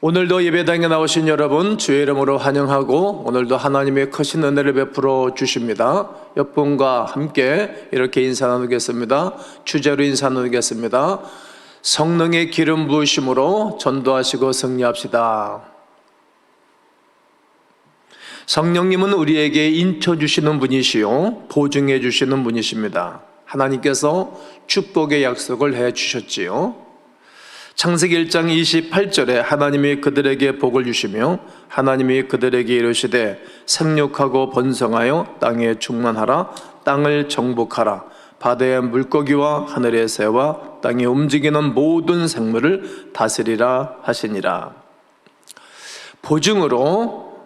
오늘도 예배당에 나오신 여러분 주의 이름으로 환영하고, 오늘도 하나님의 크신 은혜를 베풀어 주십니다. 옆분과 함께 이렇게 인사 나누겠습니다. 주제로 인사 나누겠습니다. 성령의 기름 부으심으로 전도하시고 승리합시다. 성령님은 우리에게 인쳐 주시는 분이시요 보증해 주시는 분이십니다. 하나님께서 축복의 약속을 해 주셨지요. 창세기 1장 28절에 하나님이 그들에게 복을 주시며 하나님이 그들에게 이르시되 생육하고 번성하여 땅에 충만하라. 땅을 정복하라. 바다의 물고기와 하늘의 새와 땅에 움직이는 모든 생물을 다스리라 하시니라. 보증으로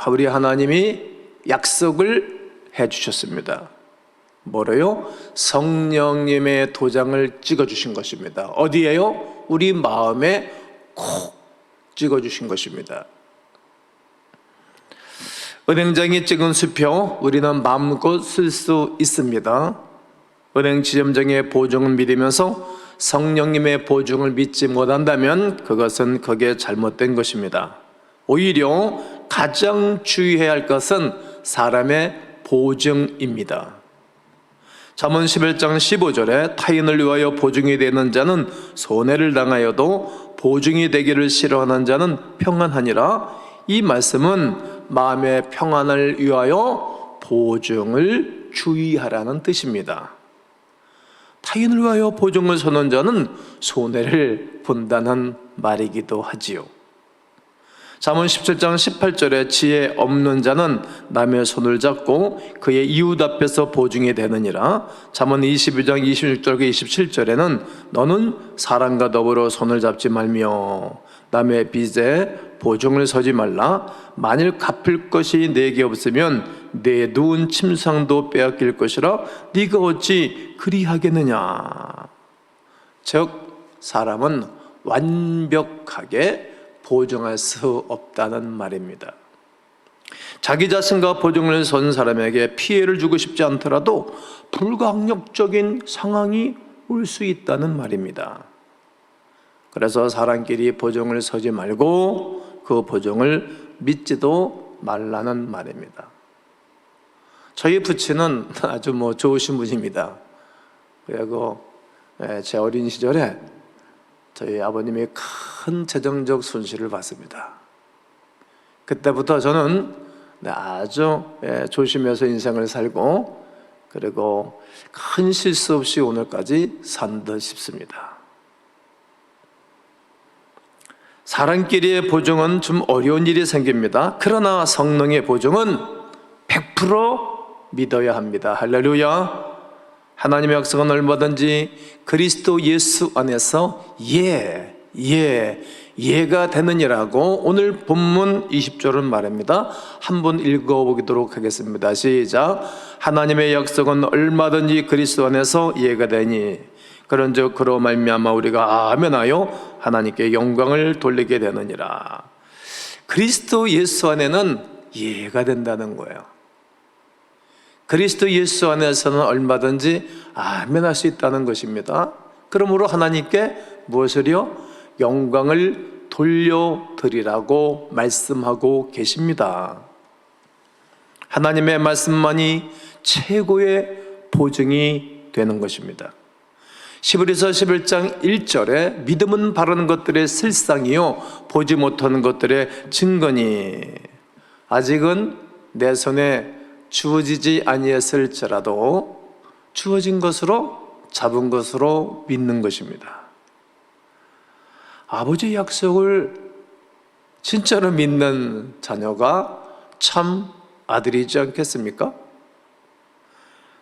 우리 하나님이 약속을 해 주셨습니다. 뭐래요? 성령님의 도장을 찍어 주신 것입니다. 어디에요? 우리 마음에 콕 찍어 주신 것입니다. 은행장이 찍은 수표 우리는 마음껏 쓸 수 있습니다. 은행 지점장의 보증을 믿으면서 성령님의 보증을 믿지 못한다면 그것은 그게 잘못된 것입니다. 오히려 가장 주의해야 할 것은 사람의 보증입니다. 잠언 11장 15절에 타인을 위하여 보증이 되는 자는 손해를 당하여도 보증이 되기를 싫어하는 자는 평안하니라. 이 말씀은 마음의 평안을 위하여 보증을 주의하라는 뜻입니다. 타인을 위하여 보증을 서는 자는 손해를 본다는 말이기도 하지요. 잠언 17장 18절에 지혜 없는 자는 남의 손을 잡고 그의 이웃 앞에서 보증이 되느니라. 잠언 22장 26절과 27절에는 너는 사람과 더불어 손을 잡지 말며 남의 빚에 보증을 서지 말라. 만일 갚을 것이 내게 없으면 내 누운 침상도 빼앗길 것이라. 네가 어찌 그리하겠느냐. 즉 사람은 완벽하게 보증할 수 없다는 말입니다. 자기 자신과 보증을 선 사람에게 피해를 주고 싶지 않더라도 불가항력적인 상황이 올 수 있다는 말입니다. 그래서 사람끼리 보증을 서지 말고 그 보증을 믿지도 말라는 말입니다. 저희 부친은 아주 좋으신 분입니다. 그리고 제 어린 시절에 저희 아버님이 큰 재정적 손실을 봤습니다. 그때부터 저는 아주 조심해서 인생을 살고, 그리고 큰 실수 없이 오늘까지 산 듯 싶습니다. 사람끼리의 보증은 좀 어려운 일이 생깁니다. 그러나 성령의 보증은 100% 믿어야 합니다. 할렐루야. 하나님의 약속은 얼마든지 그리스도 예수 안에서 예가 되느니라고 오늘 본문 20절은 말입니다. 한번 읽어보도록 하겠습니다. 시작. 하나님의 약속은 얼마든지 그리스도 안에서 예가 되니 그런즉 그로 말미암아 우리가 아멘하여 하나님께 영광을 돌리게 되느니라. 그리스도 예수 안에는 예가 된다는 거예요. 그리스도 예수 안에서는 얼마든지 아멘할 수 있다는 것입니다. 그러므로 하나님께 무엇을요? 영광을 돌려드리라고 말씀하고 계십니다. 하나님의 말씀만이 최고의 보증이 되는 것입니다. 히브리서 11장 1절에 믿음은 바라는 것들의 실상이요 보지 못하는 것들의 증거니 아직은 내 손에 주어지지 아니했을지라도 주어진 것으로 잡은 것으로 믿는 것입니다. 아버지의 약속을 진짜로 믿는 자녀가 참 아들이지 않겠습니까?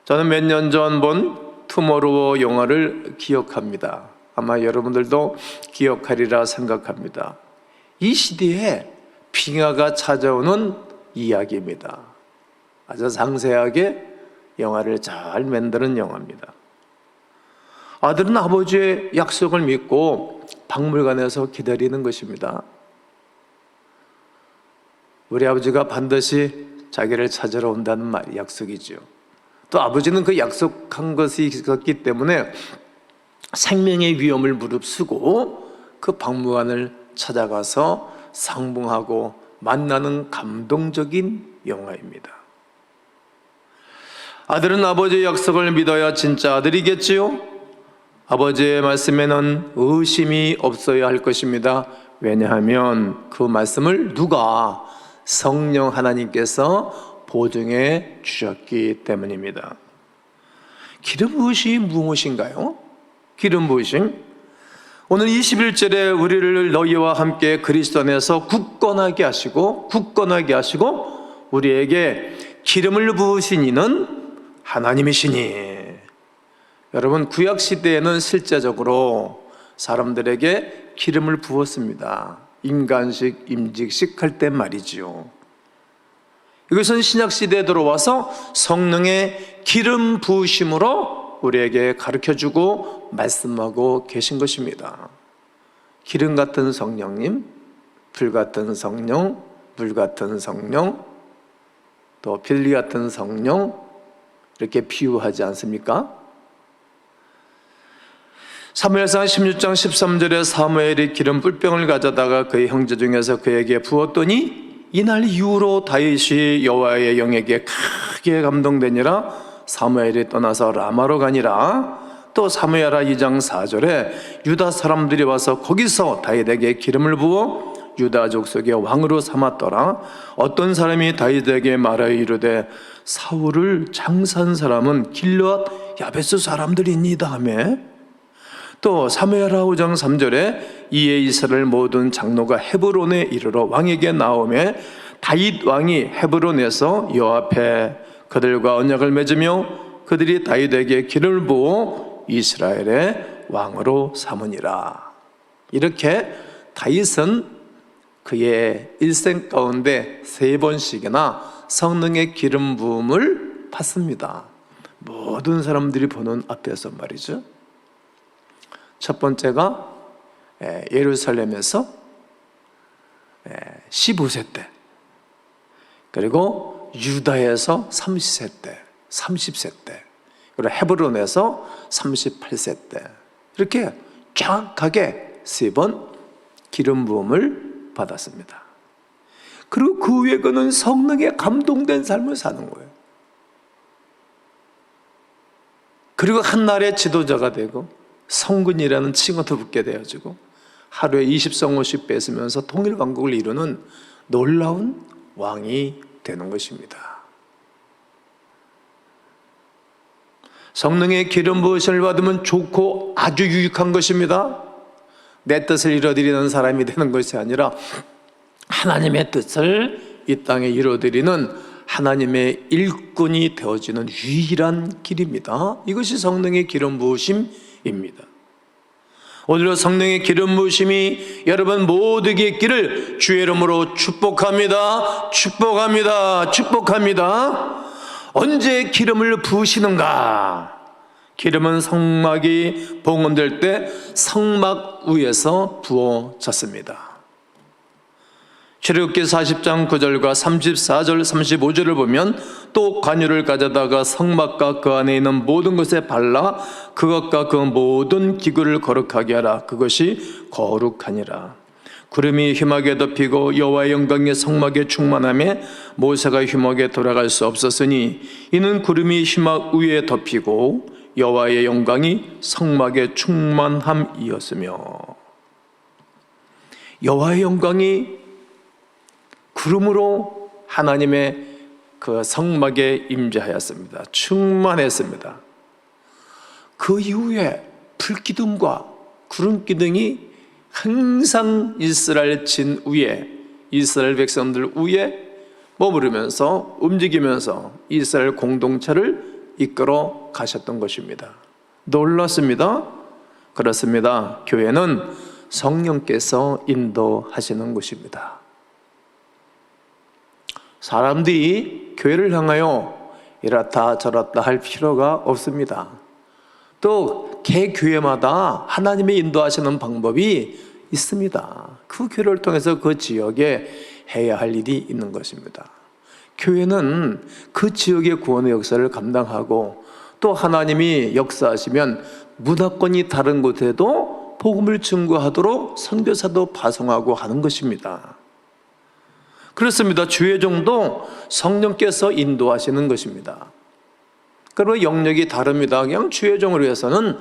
저는 몇 년 전 본 투모로우 영화를 기억합니다. 아마 여러분들도 기억하리라 생각합니다. 이 시대에 빙하가 찾아오는 이야기입니다. 아주 상세하게 영화를 잘 만드는 영화입니다. 아들은 아버지의 약속을 믿고 박물관에서 기다리는 것입니다. 우리 아버지가 반드시 자기를 찾으러 온다는 약속이죠. 또 아버지는 그 약속한 것이 있었기 때문에 생명의 위험을 무릅쓰고 그 박물관을 찾아가서 상봉하고 만나는 감동적인 영화입니다. 아들은 아버지의 약속을 믿어야 진짜 아들이겠지요? 아버지의 말씀에는 의심이 없어야 할 것입니다. 왜냐하면 그 말씀을 누가? 성령 하나님께서 보증해 주셨기 때문입니다. 기름 부으심이 무엇인가요? 기름 부으심, 오늘 21절에 우리를 너희와 함께 그리스도 안에서 굳건하게 하시고 우리에게 기름을 부으신 이는 하나님이시니. 여러분, 구약 시대에는 실제적으로 사람들에게 기름을 부었습니다. 인간식, 임직식 할 때 말이지요. 이것은 신약 시대에 들어와서 성령의 기름 부으심으로 우리에게 가르쳐주고 말씀하고 계신 것입니다. 기름 같은 성령님, 불 같은 성령, 물 같은 성령, 또 빌리 같은 성령, 이렇게 비유하지 않습니까? 사무엘상 16장 13절에 사무엘이 기름 뿔병을 가져다가 그의 형제 중에서 그에게 부었더니 이날 이후로 다윗이 여호와의 영에게 크게 감동되니라. 사무엘이 떠나서 라마로 가니라. 또 사무엘하 2장 4절에 유다 사람들이 와서 거기서 다윗에게 기름을 부어 유다 족속의 왕으로 삼았더라. 어떤 사람이 다윗에게 말하여 이르되 사울을 장사한 사람은 길르앗 야베스 사람들이니이다 하며, 또 사무엘하 5장 3절에 이에 이스라엘 모든 장로가 헤브론에 이르러 왕에게 나오매 다윗 왕이 헤브론에서 여호와 앞에 그들과 언약을 맺으며 그들이 다윗에게 기름을 부어 이스라엘의 왕으로 삼으니라. 이렇게 다윗은 그의 일생 가운데 3번씩이나 성령의 기름 부음을 받습니다. 모든 사람들이 보는 앞에서 말이죠. 첫 번째가 예루살렘에서 15세 때, 그리고 유다에서 30세 때, 그리고 헤브론에서 38세 때, 이렇게 정확하게 3번 기름 부음을 받았습니다. 그리고 그 후에 그는 성령에 감동된 삶을 사는 거예요. 그리고 한날의 지도자가 되고 성군이라는 칭호도 붙게 되어지고 하루에 20성호씩 뺏으면서 통일왕국을 이루는 놀라운 왕이 되는 것입니다. 성령의 기름 부으심을 받으면 좋고 아주 유익한 것입니다. 내 뜻을 이루어드리는 사람이 되는 것이 아니라 하나님의 뜻을 이 땅에 이루어드리는 하나님의 일꾼이 되어지는 유일한 길입니다. 이것이 성령의 기름 부으심입니다. 오늘도 성령의 기름 부으심이 여러분 모두에게 있기를 주의 이름으로 축복합니다. 축복합니다. 언제 기름을 부으시는가? 기름은 성막이 봉헌될 때 성막 위에서 부어졌습니다. 출애굽기 40장 9절과 34절 35절을 보면 또 관유를 가져다가 성막과 그 안에 있는 모든 것에 발라 그것과 그 모든 기구를 거룩하게 하라. 그것이 거룩하니라. 구름이 휘막에 덮이고 여호와의 영광이 성막에 충만하며 모세가 휘막에 돌아갈 수 없었으니 이는 구름이 휘막 위에 덮이고 여호와의 영광이 성막에 충만함이었으며, 여호와의 영광이 구름으로 하나님의 그 성막에 임재하였습니다. 충만했습니다. 그 이후에 불기둥과 구름기둥이 항상 이스라엘 진 위에, 이스라엘 백성들 위에 머무르면서 움직이면서 이스라엘 공동체를 이끌어 가셨던 것입니다. 놀랐습니다. 그렇습니다. 교회는 성령께서 인도하시는 곳입니다. 사람들이 교회를 향하여 이렇다 저렇다 할 필요가 없습니다. 또 개 교회마다 하나님의 인도하시는 방법이 있습니다. 그 교회를 통해서 그 지역에 해야 할 일이 있는 것입니다. 교회는 그 지역의 구원의 역사를 감당하고 또 하나님이 역사하시면 문화권이 다른 곳에도 복음을 증거하도록 선교사도 파송하고 하는 것입니다. 그렇습니다. 주의종도 성령께서 인도하시는 것입니다. 그리고 영역이 다릅니다. 그냥 주의종을 위해서는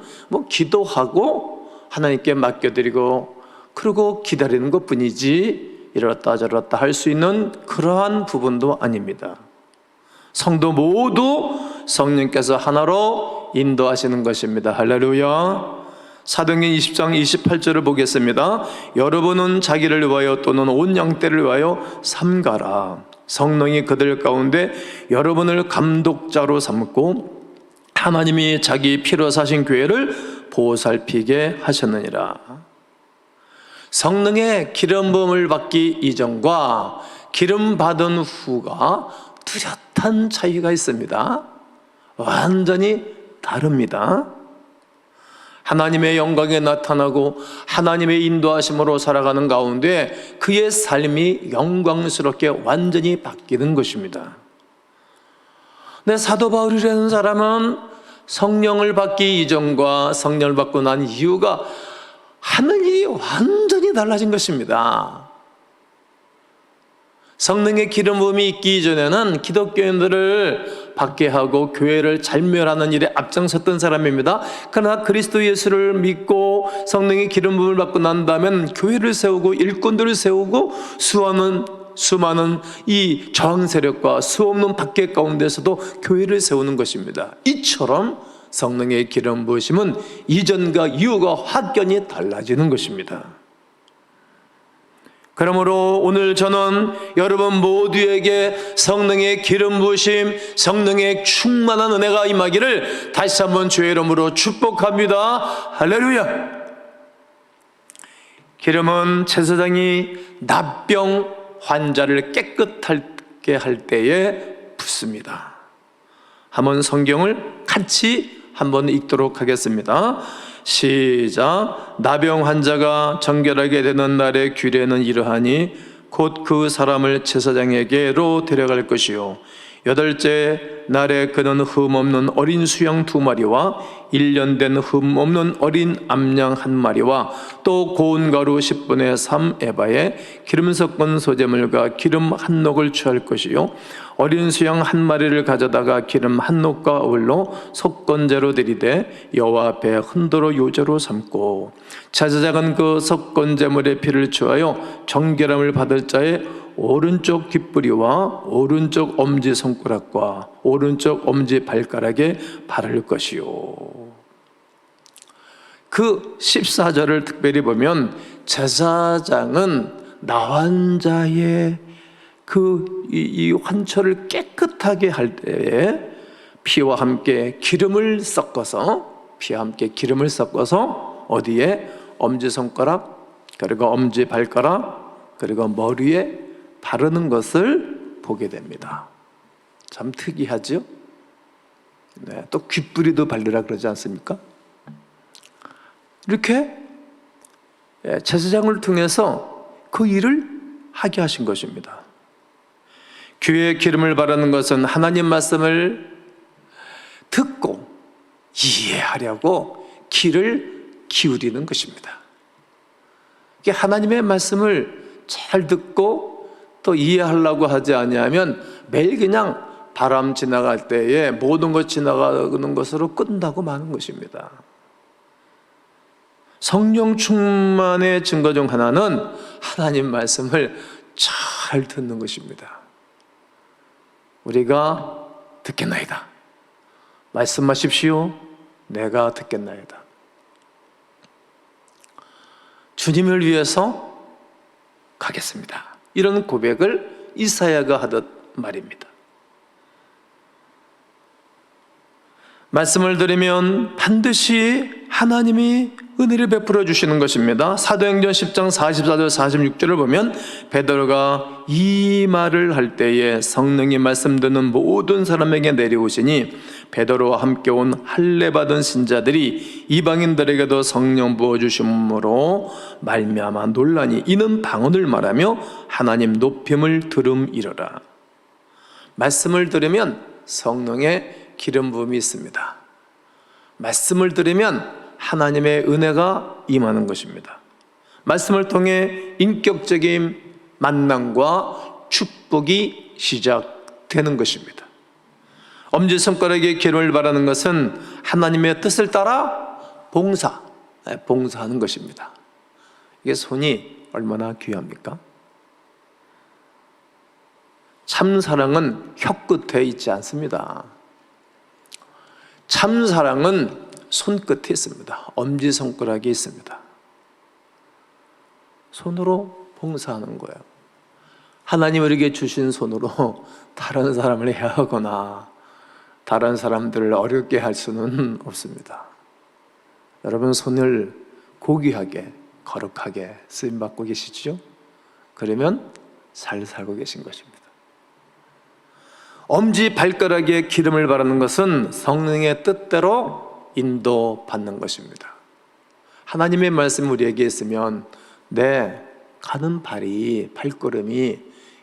기도하고 하나님께 맡겨드리고 그리고 기다리는 것뿐이지 이렇다 저렇다 할 수 있는 그러한 부분도 아닙니다. 성도 모두 성령께서 하나로 인도하시는 것입니다. 할렐루야. 사도행전 20장 28절을 보겠습니다. 여러분은 자기를 위하여 또는 온 양떼를 위하여 삼가라. 성령이 그들 가운데 여러분을 감독자로 삼고 하나님이 자기 피로 사신 교회를 보살피게 하셨느니라. 성령의 기름 부음을 받기 이전과 기름 받은 후가 뚜렷한 차이가 있습니다. 완전히 다릅니다. 하나님의 영광에 나타나고 하나님의 인도하심으로 살아가는 가운데 그의 삶이 영광스럽게 완전히 바뀌는 것입니다. 근데 사도 바울이라는 사람은 성령을 받기 이전과 성령을 받고 난 이유가 하는 일이 완전히 달라진 것입니다. 성령의 기름 부음이 있기 이전에는 기독교인들을 박해하고 교회를 잘멸하는 일에 앞장섰던 사람입니다. 그러나 그리스도 예수를 믿고 성령의 기름 부음을 받고 난 다음에 교회를 세우고 일꾼들을 세우고 수많은 이 저항 세력과 수없는 박해 가운데서도 교회를 세우는 것입니다. 이처럼 성령의 기름 부으심은 이전과 이후가 확연히 달라지는 것입니다. 그러므로 오늘 저는 여러분 모두에게 성령의 기름 부으심, 성령의 충만한 은혜가 임하기를 다시 한번 주의 이름으로 축복합니다. 할렐루야. 기름은 제사장이 납병 환자를 깨끗하게 할 때에 붓습니다. 한번 성경을 같이 한번 읽도록 하겠습니다. 시작. 나병 환자가 정결하게 되는 날의 규례는 이러하니 곧 그 사람을 제사장에게로 데려갈 것이요 8째 날에 그는 흠없는 어린 수양 2마리와 1년 된 흠없는 어린 암양 1마리와 또 고운 가루 10분의 3 에바에 기름 섞은 소재물과 기름 한 녹을 취할 것이요 어린 수양 1마리를 가져다가 기름 한 녹과 어울러 속건제로 드리되 여호와 앞에 흔들어 요제로 삼고 제사장은 그 속건제물의 피를 취하여 정결함을 받을 자의 오른쪽 귓뿌리와 오른쪽 엄지손가락과 오른쪽 엄지발가락에 바를 것이요. 그 14절을 특별히 보면 제사장은 나환자의 이 환처를 깨끗하게 할 때에 피와 함께 기름을 섞어서 어디에? 엄지손가락, 그리고 엄지발가락, 그리고 머리에 바르는 것을 보게 됩니다. 참 특이하죠? 네, 또 귓뿌리도 바르라 그러지 않습니까? 이렇게 제사장을 통해서 그 일을 하게 하신 것입니다. 귀에 기름을 바르는 것은 하나님 말씀을 듣고 이해하려고 귀를 기울이는 것입니다. 하나님의 말씀을 잘 듣고 또 이해하려고 하지 아니하면 매일 그냥 바람 지나갈 때에 모든 것 지나가는 것으로 끝나고 마는 것입니다. 성령 충만의 증거 중 하나는 하나님 말씀을 잘 듣는 것입니다. 우리가 듣겠나이다. 말씀하십시오. 내가 듣겠나이다. 주님을 위해서 가겠습니다. 이런 고백을 이사야가 하듯 말입니다. 말씀을 들으면 반드시 하나님이 은혜를 베풀어 주시는 것입니다. 사도행전 10장 44절 46절을 보면 베드로가 이 말을 할 때에 성령이 말씀 듣는 모든 사람에게 내려오시니 베드로와 함께 온 할례 받은 신자들이 이방인들에게도 성령 부어 주심으로 말미암아 논란이 이는 방언을 말하며 하나님 높임을 들음이러라. 말씀을 들으면 성령의 기름 부음이 있습니다. 말씀을 들으면 하나님의 은혜가 임하는 것입니다. 말씀을 통해 인격적인 만남과 축복이 시작되는 것입니다. 엄지손가락에 기름을 바르는 것은 하나님의 뜻을 따라 봉사하는 것입니다. 이게 손이 얼마나 귀합니까? 참사랑은 혀끝에 있지 않습니다. 참사랑은 손끝에 있습니다. 엄지손가락에 있습니다. 손으로 봉사하는 거예요. 하나님 우리에게 주신 손으로 다른 사람을 해하거나 다른 사람들을 어렵게 할 수는 없습니다. 여러분 손을 고귀하게 거룩하게 쓰임받고 계시죠? 그러면 잘 살고 계신 것입니다. 엄지 발가락에 기름을 바르는 것은 성령의 뜻대로 인도받는 것입니다. 하나님의 말씀이 우리에게 있으면 내 가는 발걸음이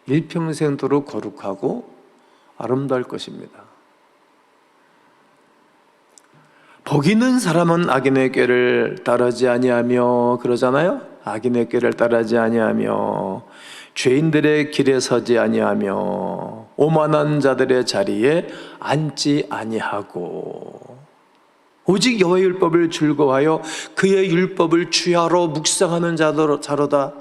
일평생도록 거룩하고 아름다울 것입니다. 복 있는 사람은 악인의 꾀를 따르지 아니하며 그러잖아요. 악인의 꾀를 따르지 아니하며 죄인들의 길에 서지 아니하며 오만한 자들의 자리에 앉지 아니하고 오직 여호와의 율법을 즐거워하여 그의 율법을 주야로 묵상하는 자로다.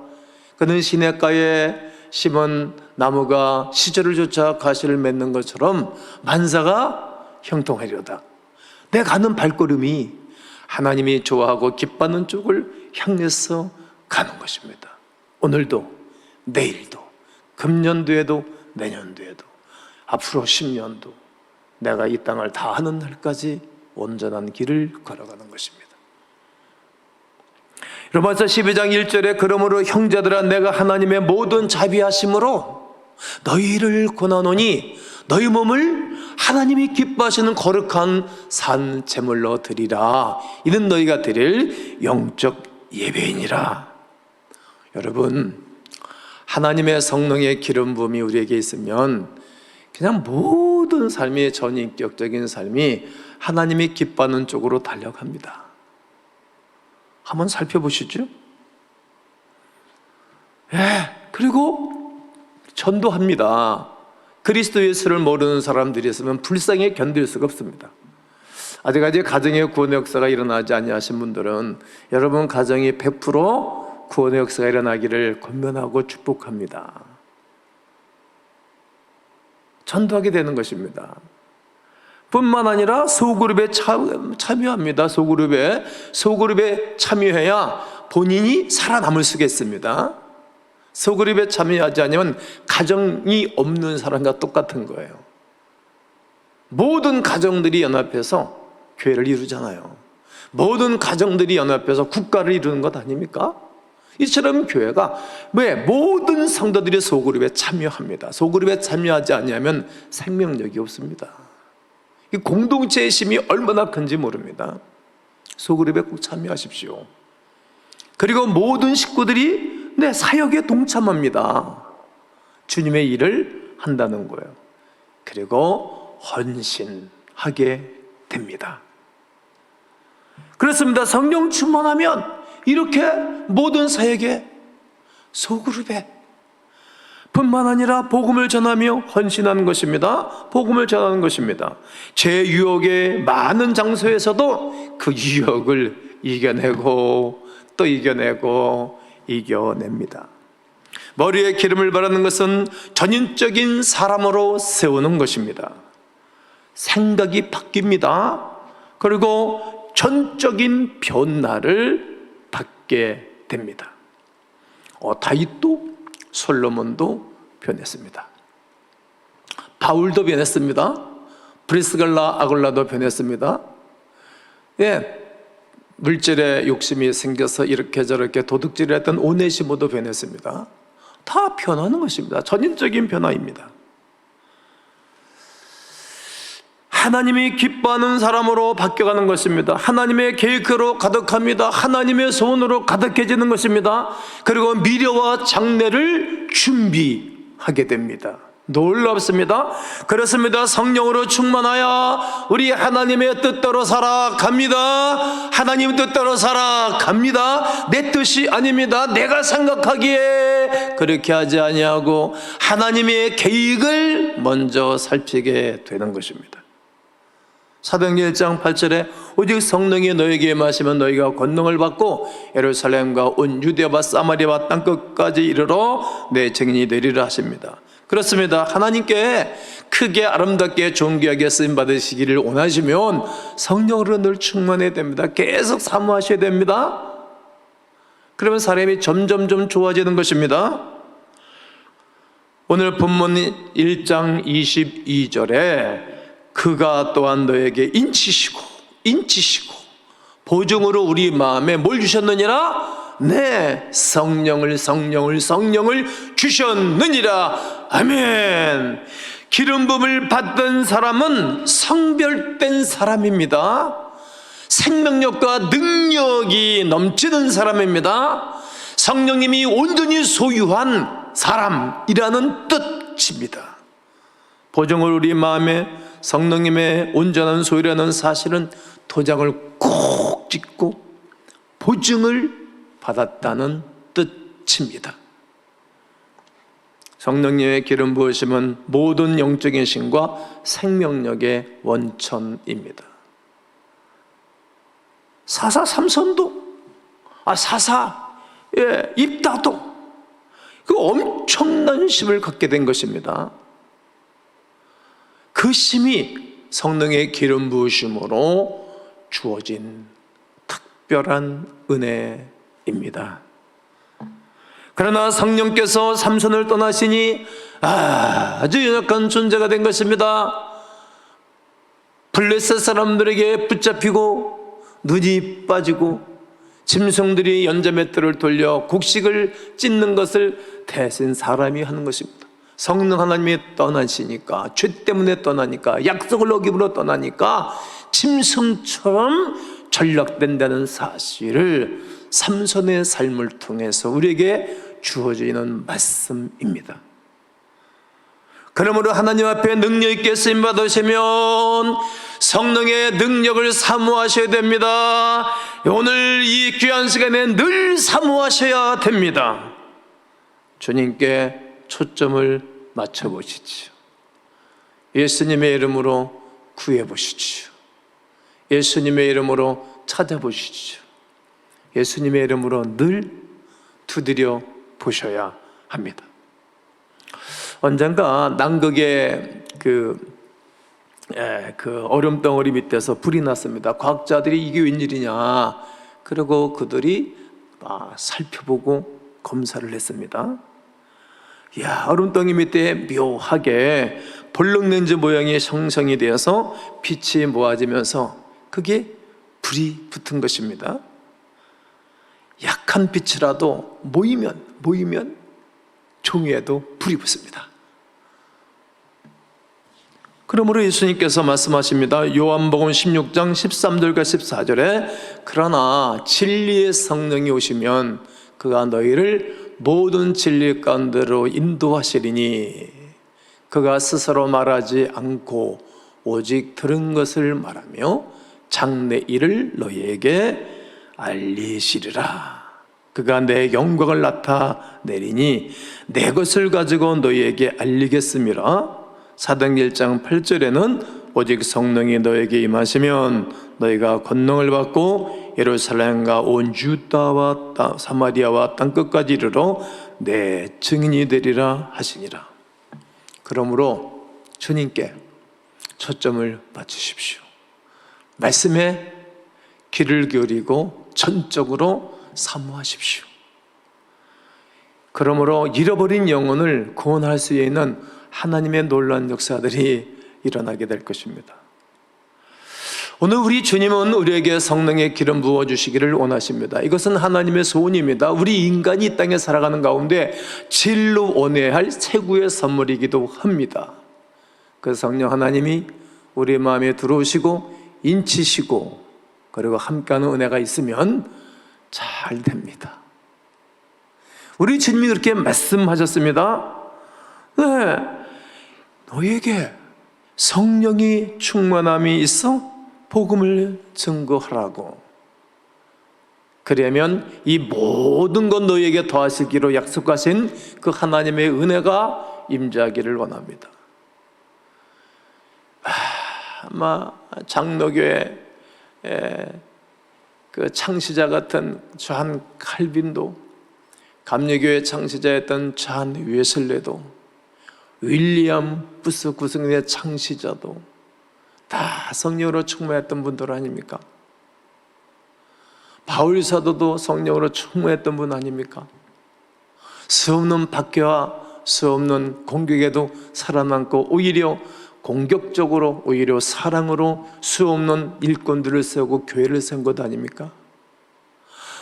그는 시냇가에 심은 나무가 시절을 쫓아 가시를 맺는 것처럼 만사가 형통하리로다. 내 가는 발걸음이 하나님이 좋아하고 기뻐하는 쪽을 향해서 가는 것입니다. 오늘도 내일도 금년도에도 내년도에도 앞으로 10년도 내가 이 땅을 다 하는 날까지 온전한 길을 걸어가는 것입니다. 로마서 12장 1절에 그러므로 형제들아 내가 하나님의 모든 자비하심으로 너희를 권하노니 너희 몸을 하나님이 기뻐하시는 거룩한 산 제물로 드리라. 이는 너희가 드릴 영적 예배이니라. 여러분, 하나님의 성령의 기름 부음이 우리에게 있으면 그냥 모든 삶이 전인격적인 삶이 하나님이 기뻐하는 쪽으로 달려갑니다. 한번 살펴보시죠. 그리고 전도합니다. 그리스도 예수를 모르는 사람들이 있으면 불쌍히 견딜 수가 없습니다. 아직까지 가정의 구원의 역사가 일어나지 아니하신 분들은 여러분 가정이 100% 구원의 역사가 일어나기를 권면하고 축복합니다. 전도하게 되는 것입니다. 뿐만 아니라 소그룹에 참여합니다. 소그룹에 참여해야 본인이 살아남을 수가 있습니다. 소그룹에 참여하지 않으면 가정이 없는 사람과 똑같은 거예요. 모든 가정들이 연합해서 교회를 이루잖아요. 모든 가정들이 연합해서 국가를 이루는 것 아닙니까? 이처럼 교회가 모든 성도들이 소그룹에 참여합니다. 소그룹에 참여하지 않으면 생명력이 없습니다. 이 공동체의 힘이 얼마나 큰지 모릅니다. 소그룹에 꼭 참여하십시오. 그리고 모든 식구들이 사역에 동참합니다. 주님의 일을 한다는 거예요. 그리고 헌신하게 됩니다. 그렇습니다. 성령 충만하면 이렇게 모든 사역에 소그룹에 뿐만 아니라 복음을 전하며 헌신하는 것입니다. 복음을 전하는 것입니다. 제 유혹의 많은 장소에서도 그 유혹을 이겨내고 또 이겨냅니다. 머리에 기름을 바르는 것은 전인적인 사람으로 세우는 것입니다. 생각이 바뀝니다. 그리고 전적인 변화를 받게 됩니다. 다윗도 솔로몬도 변했습니다. 바울도 변했습니다. 브리스갈라 아굴라도 변했습니다. 물질에 욕심이 생겨서 이렇게 저렇게 도둑질을 했던 오네시모도 변했습니다. 다 변하는 것입니다. 전인적인 변화입니다. 하나님이 기뻐하는 사람으로 바뀌어가는 것입니다. 하나님의 계획으로 가득합니다. 하나님의 소원으로 가득해지는 것입니다. 그리고 미래와 장래를 준비하게 됩니다. 놀랍습니다. 그렇습니다. 성령으로 충만하여 우리 하나님의 뜻대로 살아갑니다. 하나님 뜻대로 살아갑니다. 내 뜻이 아닙니다. 내가 생각하기에 그렇게 하지 아니하고 하나님의 계획을 먼저 살피게 되는 것입니다. 사도행전 1장 8절에 오직 성령이 너에게 임하시면 너희가 권능을 받고 예루살렘과 온 유대와 사마리아와 땅끝까지 이르러 내 증인이 되리라 하십니다. 그렇습니다. 하나님께 크게 아름답게 존귀하게 쓰임받으시기를 원하시면 성령으로 늘 충만해야 됩니다. 계속 사모하셔야 됩니다. 그러면 사람이 점점 좋아지는 것입니다. 오늘 본문 1장 22절에 그가 또한 너에게 인치시고 보증으로 우리 마음에 뭘 주셨느니라? 네, 성령을 주셨느니라. 아멘. 기름 부음을 받던 사람은 성별된 사람입니다. 생명력과 능력이 넘치는 사람입니다. 성령님이 온전히 소유한 사람이라는 뜻입니다. 보증을 우리 마음에 성령님의 온전한 소유라는 사실은 도장을 꼭 찍고 보증을 받았다는 뜻입니다. 성령님의 기름 부으심은 모든 영적인 신과 생명력의 원천입니다. 사사 삼손도 입다도 그 엄청난 심을 갖게 된 것입니다. 그 심이 성령의 기름 부으심으로 주어진 특별한 은혜입니다. 그러나 성령께서 삼손을 떠나시니 아주 연약한 존재가 된 것입니다. 블레셋 사람들에게 붙잡히고 눈이 빠지고 짐승들이 연자맷돌을 돌려 곡식을 찢는 것을 대신 사람이 하는 것입니다. 성령 하나님이 떠나시니까, 죄 때문에 떠나니까, 약속을 어김으로 떠나니까 짐승처럼 전락된다는 사실을 삼손의 삶을 통해서 우리에게 주어지는 말씀입니다. 그러므로 하나님 앞에 능력 있게 쓰임 받으시면 성령의 능력을 사모하셔야 됩니다. 오늘 이 귀한 시간에 늘 사모하셔야 됩니다. 주님께 초점을 맞춰보시지요. 예수님의 이름으로 구해보시지요. 예수님의 이름으로 찾아보시지요. 예수님의 이름으로 늘 두드려 보셔야 합니다. 언젠가 남극의 그 얼음 덩어리 밑에서 불이 났습니다. 과학자들이 이게 웬일이냐, 그리고 그들이 살펴보고 검사를 했습니다. 얼음 덩어리 밑에 묘하게 볼록렌즈 모양의 형성이 되어서 빛이 모아지면서 그게 불이 붙은 것입니다. 약한 빛이라도 모이면 종이에도 불이 붙습니다. 그러므로 예수님께서 말씀하십니다. 요한복음 16장 13절과 14절에 그러나 진리의 성령이 오시면 그가 너희를 모든 진리 가운데로 인도하시리니 그가 스스로 말하지 않고 오직 들은 것을 말하며 장래 일을 너희에게 알리시리라. 그가 내 영광을 나타내리니 내 것을 가지고 너희에게 알리겠음이라. 사도행전 1장 8절에는 오직 성령이 너에게 임하시면 너희가 권능을 받고 예루살렘과 온 유다와 사마리아와 땅끝까지 이르러 내 증인이 되리라 하시니라. 그러므로 주님께 초점을 맞추십시오. 말씀에 귀를 기울이고 전적으로 사모하십시오. 그러므로 잃어버린 영혼을 구원할 수 있는 하나님의 놀라운 역사들이 일어나게 될 것입니다. 오늘 우리 주님은 우리에게 성령의 기름 부어주시기를 원하십니다. 이것은 하나님의 소원입니다. 우리 인간이 이 땅에 살아가는 가운데 진로 원해할 최고의 선물이기도 합니다. 그 성령 하나님이 우리 마음에 들어오시고 인치시고 그리고 함께하는 은혜가 있으면 잘 됩니다. 우리 주님이 그렇게 말씀하셨습니다. 네, 너에게 성령이 충만함이 있어 복음을 증거하라고. 그러면 이 모든 것 너에게 더하시기로 약속하신 그 하나님의 은혜가 임재하기를 원합니다. 아마 장로교회 그 창시자 같은 존 칼빈도, 감리교회 창시자였던 존 웨슬레도, 윌리엄 부스 구성의 창시자도 다 성령으로 충만했던 분들 아닙니까? 바울 사도도 성령으로 충만했던 분 아닙니까? 수없는 박해와 수없는 공격에도 살아남고 오히려 공격적으로, 오히려 사랑으로 수없는 일꾼들을 세우고 교회를 세운 것 아닙니까?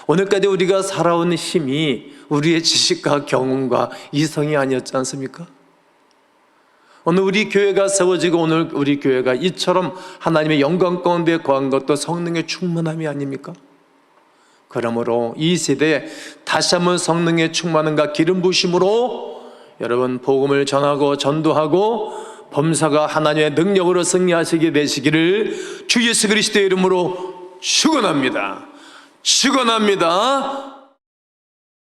오늘까지 우리가 살아온 힘이 우리의 지식과 경험과 이성이 아니었지 않습니까? 오늘 우리 교회가 세워지고 오늘 우리 교회가 이처럼 하나님의 영광 가운데 거한 것도 성령의 충만함이 아닙니까? 그러므로 이 세대에 다시 한번 성령의 충만함과 기름 부으심으로 여러분 복음을 전하고 전도하고 범사가 하나님의 능력으로 승리하시게 되시기를 주 예수 그리스도의 이름으로 축원합니다. 축원합니다.